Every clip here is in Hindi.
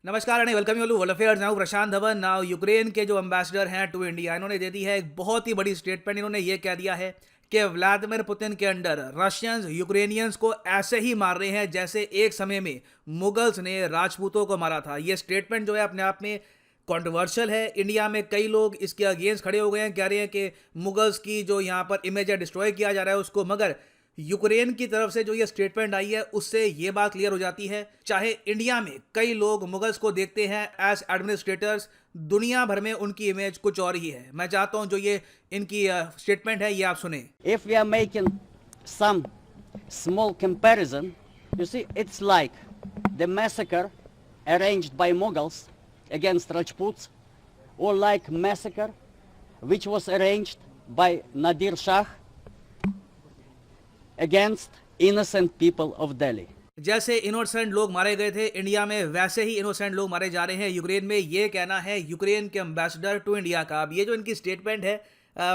नमस्कार and welcome you to world affairs. Now Prashant Dhawan now Ukraine के जो एम्बेसडर हैं टू इंडिया, इन्होंने दे दी है एक बहुत ही बड़ी स्टेटमेंट। इन्होंने ये कह दिया है कि व्लादिमीर पुतिन के अंडर रशियंस यूक्रेनियंस को ऐसे ही मार रहे हैं जैसे एक समय में मुगल्स ने राजपूतों को मारा था। ये स्टेटमेंट जो है अपने आप में कंट्रोवर्शियल है। इंडिया में कई लोग इसके अगेंस्ट खड़े हो गए हैं, कह रहे हैं कि मुगल्स की जो यहाँ पर इमेज है डिस्ट्रॉय किया जा रहा है उसको। मगर यूक्रेन की तरफ से जो ये स्टेटमेंट आई है उससे ये बात क्लियर हो जाती है, चाहे इंडिया में कई लोग मुगल्स को देखते हैं एज एडमिनिस्ट्रेटर्स, दुनिया भर में उनकी इमेज कुछ और ही है। मैं चाहता हूं जो ये इनकी स्टेटमेंट है ये आप सुने। If we are making some small comparison, you see, it's like the massacre arranged by Mughals against Rajputs, or like massacre which was arranged by Nadir Shah against innocent people of Delhi. जैसे इनोसेंट लोग मारे गए थे इंडिया में, वैसे ही इनोसेंट लोग मारे जा रहे हैं यूक्रेन में। ये कहना है यूक्रेन के एम्बेसडर टू इंडिया का। अब ये जो इनकी स्टेटमेंट है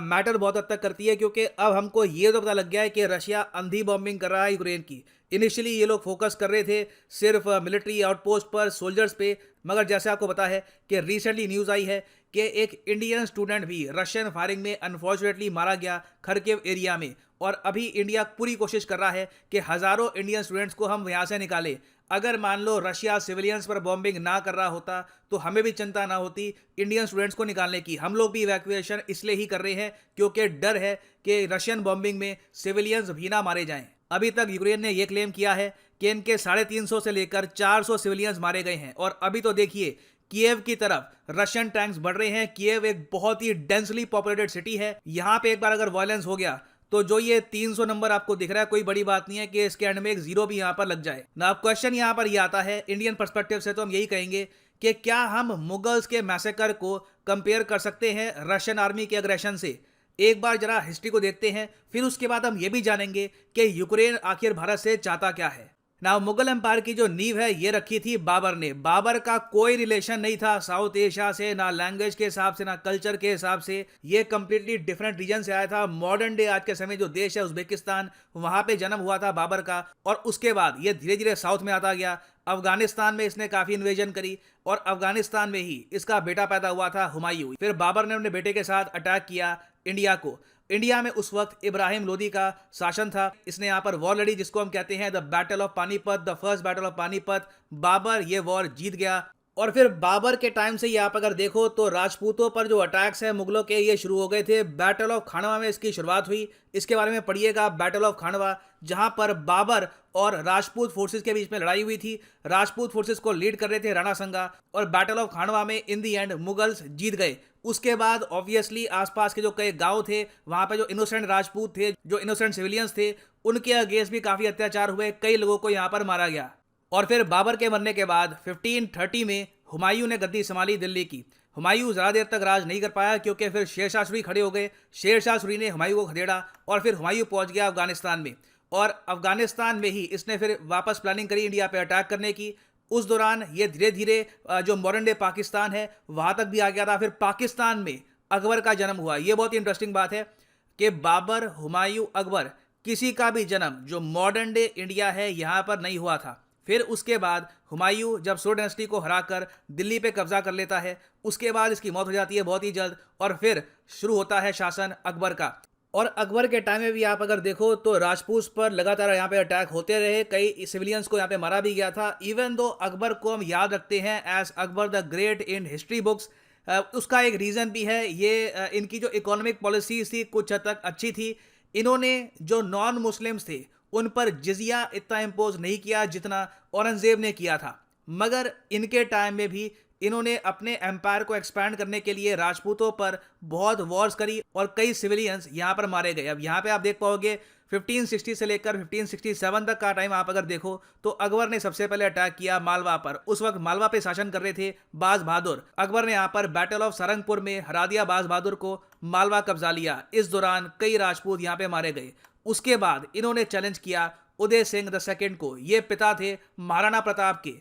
मैटर बहुत हद तक करती है, क्योंकि अब हमको ये तो पता लग गया है कि रशिया अंधी बॉम्बिंग कर रहा है यूक्रेन की। इनिशियली ये लोग फोकस कर रहे थे सिर्फ मिलिट्री आउटपोस्ट पर, सोल्जर्स पे, मगर जैसे आपको पता है कि रिसेंटली न्यूज़ आई है कि एक इंडियन स्टूडेंट भी रशियन फायरिंग में अनफॉर्चुनेटली मारा गया खरकिव एरिया में। और अभी इंडिया पूरी कोशिश कर रहा है कि हज़ारों इंडियन स्टूडेंट्स को हम यहाँ से निकालें। अगर मान लो रशिया सिविलियंस पर बॉम्बिंग ना कर रहा होता तो हमें भी चिंता ना होती इंडियन स्टूडेंट्स को निकालने की। हम लोग भी इवैक्यूएशन इसलिए ही कर रहे हैं क्योंकि डर है कि रशियन बॉम्बिंग में सिविलियंस भी ना मारे जाएं। अभी तक यूक्रेन ने यह क्लेम किया है कि इनके 350 से लेकर 400 सिविलियंस मारे गए हैं। और अभी तो देखिए कीव की तरफ रशियन टैंक्स बढ़ रहे हैं। कीव एक बहुत ही डेंसली पॉपुलेटेड सिटी है। यहाँ पे एक बार अगर वायलेंस हो गया तो जो ये 300 नंबर आपको दिख रहा है, कोई बड़ी बात नहीं है कि इसके एंड में एक जीरो भी यहाँ पर लग जाए ना। अब क्वेश्चन यहाँ पर ये आता है इंडियन पर्सपेक्टिव से, तो हम यही कहेंगे कि क्या हम मुगल्स के मैसेकर को कंपेयर कर सकते हैं रशियन आर्मी के अग्रेशन से। एक बार जरा हिस्ट्री को देखते हैं, फिर उसके बाद हम ये भी जानेंगे कि यूक्रेन आखिर भारत से चाहता क्या है। ना मुगल एम्पायर की जो नींव है ये रखी थी बाबर ने। बाबर का कोई रिलेशन नहीं था साउथ एशिया से, ना लैंग्वेज के हिसाब से, ना कल्चर के हिसाब से। ये कंप्लीटली डिफरेंट रीजन से आया था। मॉडर्न डे आज के समय जो देश है उज्बेकिस्तान, वहां पे जन्म हुआ था बाबर का। और उसके बाद ये धीरे धीरे साउथ में आता गया। अफगानिस्तान में इसने काफी इन्वेजन करी और अफगानिस्तान में ही इसका बेटा पैदा हुआ था हुमायूं। फिर बाबर ने अपने बेटे के साथ अटैक किया इंडिया को। इंडिया में उस वक्त इब्राहिम लोदी का शासन था। इसने यहाँ पर वॉर लड़ी जिसको हम कहते हैं the battle of Panipat, the first battle of Panipat. Babur ये वॉर जीत गया। और फिर बाबर के टाइम से ही आप अगर देखो तो राजपूतों पर जो अटैक्स हैं मुगलों के, ये शुरू हो गए थे। बैटल ऑफ खानवा में इसकी शुरुआत हुई। इसके बारे में पढ़िएगा, बैटल ऑफ खानवा, जहां पर बाबर और राजपूत फोर्सेस के बीच में लड़ाई हुई थी। राजपूत फोर्सेस को लीड कर रहे थे राणा संगा, और बैटल ऑफ खानवा में इन दी एंड मुगल्स जीत गए। उसके बाद ऑब्वियसली आसपास के जो कई गांव थे वहां पे जो इनोसेंट राजपूत थे, जो इनोसेंट सिविलियंस थे, उनके अगेंस्ट भी काफी अत्याचार हुए। कई लोगों को यहां पर मारा गया। और फिर बाबर के मरने के बाद 1530 में हुमायूं ने गद्दी संभाली दिल्ली की। हुमायूं ज़्यादा देर तक राज नहीं कर पाया क्योंकि फिर शेरशाह सूरी खड़े हो गए। शेरशाह सूरी ने हुमायूं को खदेड़ा और फिर हुमायूं पहुंच गया अफगानिस्तान में। और अफगानिस्तान में ही इसने फिर वापस प्लानिंग करी इंडिया पे अटैक करने की। उस दौरान ये धीरे धीरे जो मॉडर्न डे पाकिस्तान है वहां तक भी आ गया था। फिर पाकिस्तान में अकबर का जन्म हुआ। ये बहुत ही इंटरेस्टिंग बात है कि बाबर, हुमायूं, अकबर, किसी का भी जन्म जो मॉडर्न डे इंडिया है यहाँ पर नहीं हुआ था। फिर उसके बाद हुमायूं जब सो डायनेस्टी को हराकर दिल्ली पे कब्जा कर लेता है, उसके बाद इसकी मौत हो जाती है बहुत ही जल्द। और फिर शुरू होता है शासन अकबर का। और अकबर के टाइम में भी आप अगर देखो तो राजपूत पर लगातार यहाँ पे अटैक होते रहे। कई सिविलियंस को यहाँ पे मारा भी गया था। इवन दो अकबर को हम याद रखते हैं as Akbar the great in history books, उसका एक रीज़न भी है। ये इनकी जो इकोनॉमिक पॉलिसीज थी कुछ हद तक अच्छी थी। इन्होंने जो नॉन मुस्लिम्स थे उन पर जिजिया इतना इम्पोज नहीं किया जितना औरंगजेब ने किया था। मगर इनके टाइम में भी इन्होंने अपने एम्पायर को एक्सपैंड करने के लिए राजपूतों पर बहुत वॉर्स करी और कई सिविलियंस यहाँ पर मारे गए। अब यहाँ पे आप देख पाओगे 1560 से लेकर 1567 तक का टाइम आप अगर देखो तो अकबर ने सबसे पहले अटैक किया मालवा पर। उस वक्त मालवा पे शासन कर रहे थे बाज बहादुर। अकबर ने यहाँ पर बैटल ऑफ सरंगपुर में हरा दिया बाज बहादुर को, मालवा कब्जा लिया। इस दौरान कई राजपूत यहाँ पे मारे गए। उसके बाद इन्होंने चैलेंज किया उदय सिंह द सेकंड को। ये पिता थे महाराणा प्रताप के।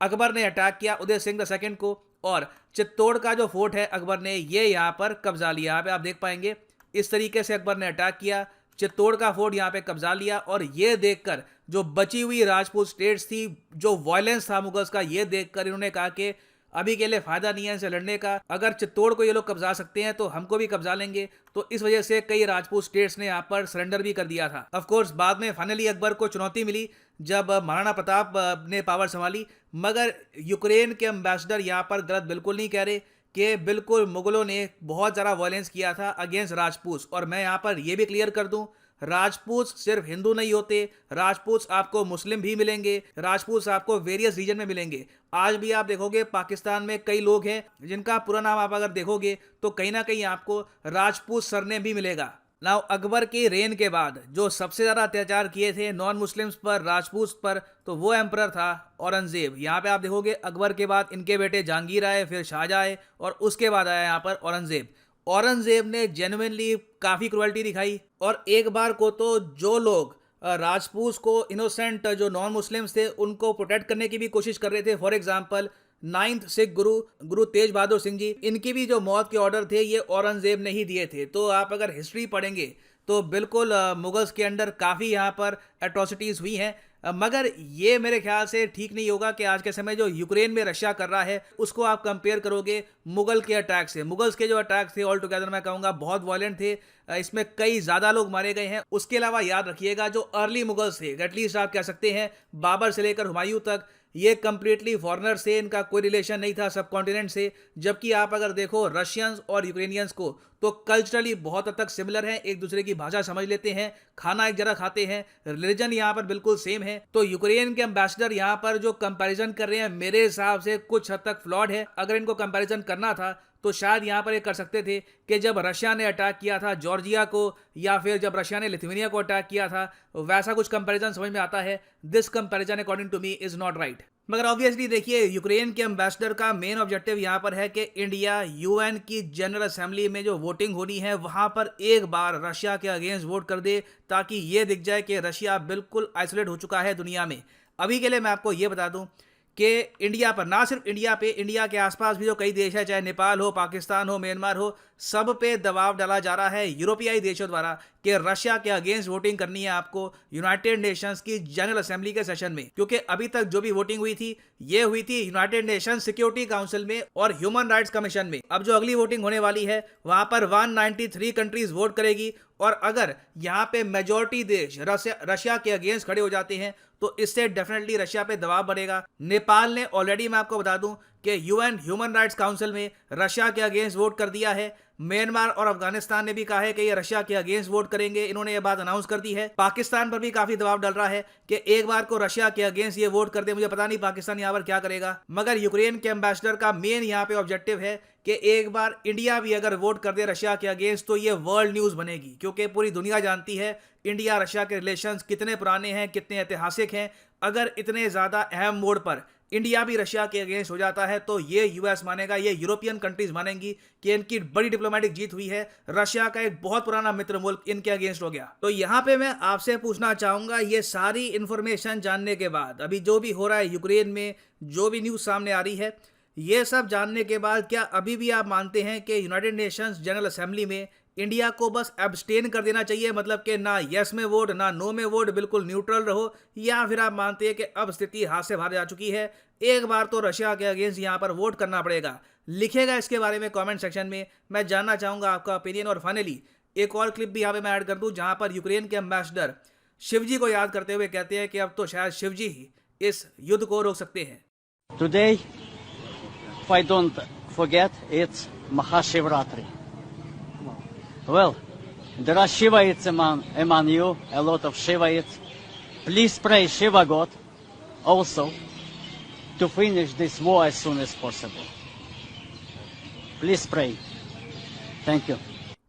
अकबर ने अटैक किया उदय सिंह द सेकंड को और चित्तौड़ का जो फोर्ट है अकबर ने ये यहाँ पर कब्जा लिया। यहाँ पे आप देख पाएंगे इस तरीके से अकबर ने अटैक किया। चित्तौड़ का फोर्ट यहाँ पे कब्जा लिया। और ये देखकर जो बची हुई राजपूत स्टेट्स थी, जो वायलेंस था मुगल्स का, ये देखकर इन्होंने कहा कि अभी के लिए फायदा नहीं है इनसे लड़ने का, अगर चित्तौड़ को ये लोग कब्जा सकते हैं तो हमको भी कब्जा लेंगे। तो इस वजह से कई राजपूत स्टेट्स ने यहाँ पर सरेंडर भी कर दिया था। ऑफ कोर्स बाद में फाइनली अकबर को चुनौती मिली जब महाराणा प्रताप ने पावर संभाली, मगर यूक्रेन के एम्बेसडर यहाँ पर गलत बिल्कुल नहीं कह रहे कि बिल्कुल मुगलों ने बहुत ज़्यादा वायलेंस किया था अगेंस्ट राजपूत। और मैं यहाँ पर यह भी क्लियर कर दूं, राजपूत सिर्फ हिंदू नहीं होते, राजपूत आपको मुस्लिम भी मिलेंगे, राजपूत आपको वेरियस रीजन में मिलेंगे। आज भी आप देखोगे पाकिस्तान में कई लोग हैं जिनका पूरा नाम आप अगर देखोगे तो कहीं ना कहीं आपको राजपूत सरनेम भी मिलेगा। नाउ अकबर की रेन के बाद जो सबसे ज़्यादा अत्याचार किए थे नॉन मुस्लिम्स पर, राजपूत पर, तो वो एम्परर था औरंगजेब। यहाँ पे आप देखोगे अकबर के बाद इनके बेटे जहांगीर आए, फिर शाहजहाँ आए और उसके बाद आया यहाँ पर औरंगजेब। औरंगजेब ने जेन्युइनली काफ़ी क्रुएल्टी दिखाई और एक बार को तो जो लोग राजपूत को, इनोसेंट जो नॉन मुस्लिम्स थे, उनको प्रोटेक्ट करने की भी कोशिश कर रहे थे। फॉर एग्जाम्पल 9th सिख गुरु तेज बहादुर सिंह जी, इनकी भी जो मौत के ऑर्डर थे ये औरंगजेब ने ही दिए थे। तो आप अगर हिस्ट्री पढ़ेंगे तो बिल्कुल मुगल्स के अंडर काफ़ी यहाँ पर एट्रोसिटीज़ हुई हैं। मगर ये मेरे ख्याल से ठीक नहीं होगा कि आज के समय जो यूक्रेन में रशिया कर रहा है उसको आप कंपेयर करोगे मुगल के अटैक से। मुगल्स के जो अटैक थे ऑल टुगेदर मैं कहूँगा बहुत वायलेंट थे, इसमें कई ज़्यादा लोग मारे गए हैं। उसके अलावा याद रखिएगा जो अर्ली मुगल्स थे, एटलीस्ट आप कह सकते हैं बाबर से लेकर हुमायूं तक, ये कंप्लीटली फॉरेनर से, इनका कोई रिलेशन नहीं था सब कॉन्टिनेंट से। जबकि आप अगर देखो रशियंस और यूक्रेनियंस को तो कल्चरली बहुत हद तक सिमिलर हैं, एक दूसरे की भाषा समझ लेते हैं, खाना एक जगह खाते हैं, रिलीजन यहाँ पर बिल्कुल सेम है। तो यूक्रेन के एम्बेसडर यहाँ पर जो कंपैरिजन कर रहे हैं मेरे हिसाब से कुछ हद तक फ्लॉड है। अगर इनको कंपैरिजन करना था तो शायद यहाँ पर ये कर सकते थे कि जब रशिया ने अटैक किया था जॉर्जिया को, या फिर जब रशिया ने लिथुआनिया को अटैक किया था, वैसा कुछ कंपैरिजन समझ में आता है। This comparison according to me is not right. मगर ऑब्वियसली देखिए यूक्रेन के एम्बेसडर का मेन ऑब्जेक्टिव यहाँ पर है कि इंडिया यूएन की जनरल असेंबली में जो वोटिंग होनी है वहाँ पर एक बार रशिया के अगेंस्ट वोट कर दे, ताकि ये दिख जाए कि रशिया बिल्कुल आइसोलेट हो चुका है दुनिया में। अभी के लिए मैं आपको ये बता दूं कि इंडिया पर, ना सिर्फ इंडिया पे, इंडिया के आसपास भी जो कई देश है, चाहे नेपाल हो, पाकिस्तान हो, म्यांमार हो, सब पे दबाव डाला जा रहा है यूरोपियाई देशों द्वारा कि रशिया के अगेंस्ट वोटिंग करनी है आपको यूनाइटेड नेशंस की जनरल असेंबली के सेशन में। क्योंकि अभी तक जो भी वोटिंग हुई थी ये हुई थी यूनाइटेड नेशन सिक्योरिटी काउंसिल में और ह्यूमन राइट्स कमीशन में। अब जो अगली वोटिंग होने वाली है वहां पर 193 कंट्रीज वोट करेगी, और अगर यहाँ पे मेजोरिटी देश रशिया के अगेंस्ट खड़े हो जाते हैं तो इससे डेफिनेटली रशिया पे दबाव बढ़ेगा। नेपाल ने ऑलरेडी, मैं आपको बता दूं कि यूएन ह्यूमन राइट्स काउंसिल में रशिया के अगेंस्ट वोट कर दिया है। म्यांमार और अफगानिस्तान ने भी कहा है कि ये रशिया के अगेंस्ट वोट करेंगे, इन्होंने ये बात अनाउंस कर दी है। पाकिस्तान पर भी काफी दबाव डल रहा है कि एक बार को रशिया के अगेंस्ट ये वोट कर दे। मुझे पता नहीं पाकिस्तान यहाँ पर क्या करेगा, मगर यूक्रेन के एम्बेसडर का मेन यहाँ पे ऑब्जेक्टिव है कि एक बार इंडिया भी अगर वोट कर दे रशिया के अगेंस्ट तो ये वर्ल्ड न्यूज बनेगी। क्योंकि पूरी दुनिया जानती है इंडिया रशिया के रिलेशंस कितने पुराने हैं, कितने ऐतिहासिक हैं। अगर इतने ज्यादा अहम मोड़ पर इंडिया भी रशिया के अगेंस्ट हो जाता है तो ये यूएस मानेगा, ये यूरोपियन कंट्रीज मानेंगी कि इनकी बड़ी डिप्लोमेटिक जीत हुई है, रशिया का एक बहुत पुराना मित्र मुल्क इनके अगेंस्ट हो गया। तो यहाँ पे मैं आपसे पूछना चाहूंगा, ये सारी इंफॉर्मेशन जानने के बाद, अभी जो भी हो रहा है यूक्रेन में, जो भी न्यूज सामने आ रही है, ये सब जानने के बाद क्या अभी भी आप मानते हैं कि यूनाइटेड नेशंस जनरल असेंबली में इंडिया को बस एब्सटेन कर देना चाहिए, मतलब कि ना यस में वोट ना नो में वोट, बिल्कुल न्यूट्रल रहो, या फिर आप मानते हैं कि अब स्थिति हाथ से बाहर जा चुकी है, एक बार तो रशिया के अगेंस्ट यहाँ पर वोट करना पड़ेगा? लिखेगा इसके बारे में कमेंट सेक्शन में, मैं जानना चाहूंगा आपका ओपिनियन। और फाइनली एक और क्लिप भी यहाँ पे मैं ऐड कर दूं जहां पर यूक्रेन के एम्बेसडर शिवजी को याद करते हुए कहते हैं कि अब तो शायद शिवजी ही इस युद्ध को रोक सकते हैं। Today, if I don't forget, it's Mahashivratri. Well, there are Shivaits among you, a lot of Shivaits. Please pray Shiva God also to finish this war as soon as possible. Please pray. Thank you.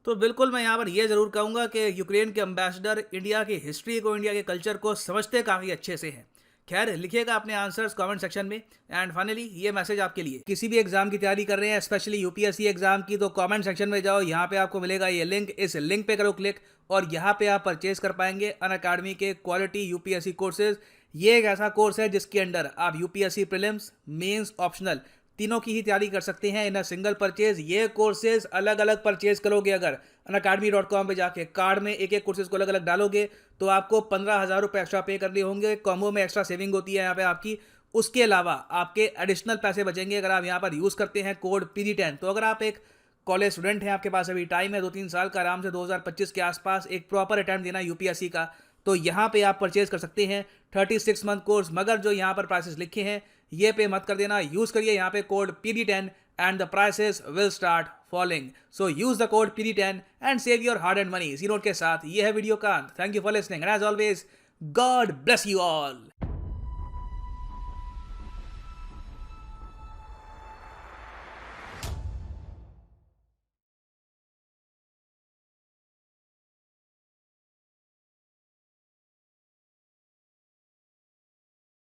तो बिल्कुल मैं यहाँ पर ये जरूर कहूँगा कि यूक्रेन के एम्बेसडर इंडिया की हिस्ट्री को, इंडिया के कल्चर को समझते काफ़ी अच्छे से हैं। खैर, लिखिएगा अपने आंसर्स कमेंट सेक्शन में। एंड फाइनली ये मैसेज आपके लिए, किसी भी एग्जाम की तैयारी कर रहे हैं, स्पेशली यूपीएससी एग्जाम की, तो कमेंट सेक्शन में जाओ, यहाँ पे आपको मिलेगा ये लिंक, इस लिंक पे करो क्लिक और यहाँ पे आप परचेज कर पाएंगे अनअकैडमी के क्वालिटी यूपीएससी कोर्सेज। ये एक ऐसा कोर्स है जिसके अंडर आप यूपीएससी प्रीलिम्स, मेंस, ऑप्शनल तीनों की ही तैयारी कर सकते हैं इन अ सिंगल परचेज। ये कोर्सेज अलग अलग परचेज करोगे अगर unacademy.com पे जाके कार्ड में एक एक कोर्सेज को अलग अलग डालोगे तो आपको 15,000 रुपये एक्स्ट्रा पे करने होंगे। कॉम्बो में एक्स्ट्रा सेविंग होती है यहाँ पे आपकी। उसके अलावा आपके एडिशनल पैसे बचेंगे अगर आप यहाँ पर यूज़ करते हैं कोड PD10। तो अगर आप एक कॉलेज स्टूडेंट हैं, आपके पास अभी टाइम है 2-3 साल का, आराम से 2025 के आसपास एक प्रॉपर अटेम्प्ट देना यूपीएससी का, तो यहाँ पे आप परचेज कर सकते हैं 36 मंथ कोर्स। मगर जो यहाँ पर प्राइसेस लिखे हैं ये पे मत कर देना, यूज़ करिए यहाँ पे code PD10 and the prices will start falling. So use the code PD10 and save your hard and money. इसी नोट के साथ ये है वीडियो का अंत। Thank you for listening and as always God bless you all.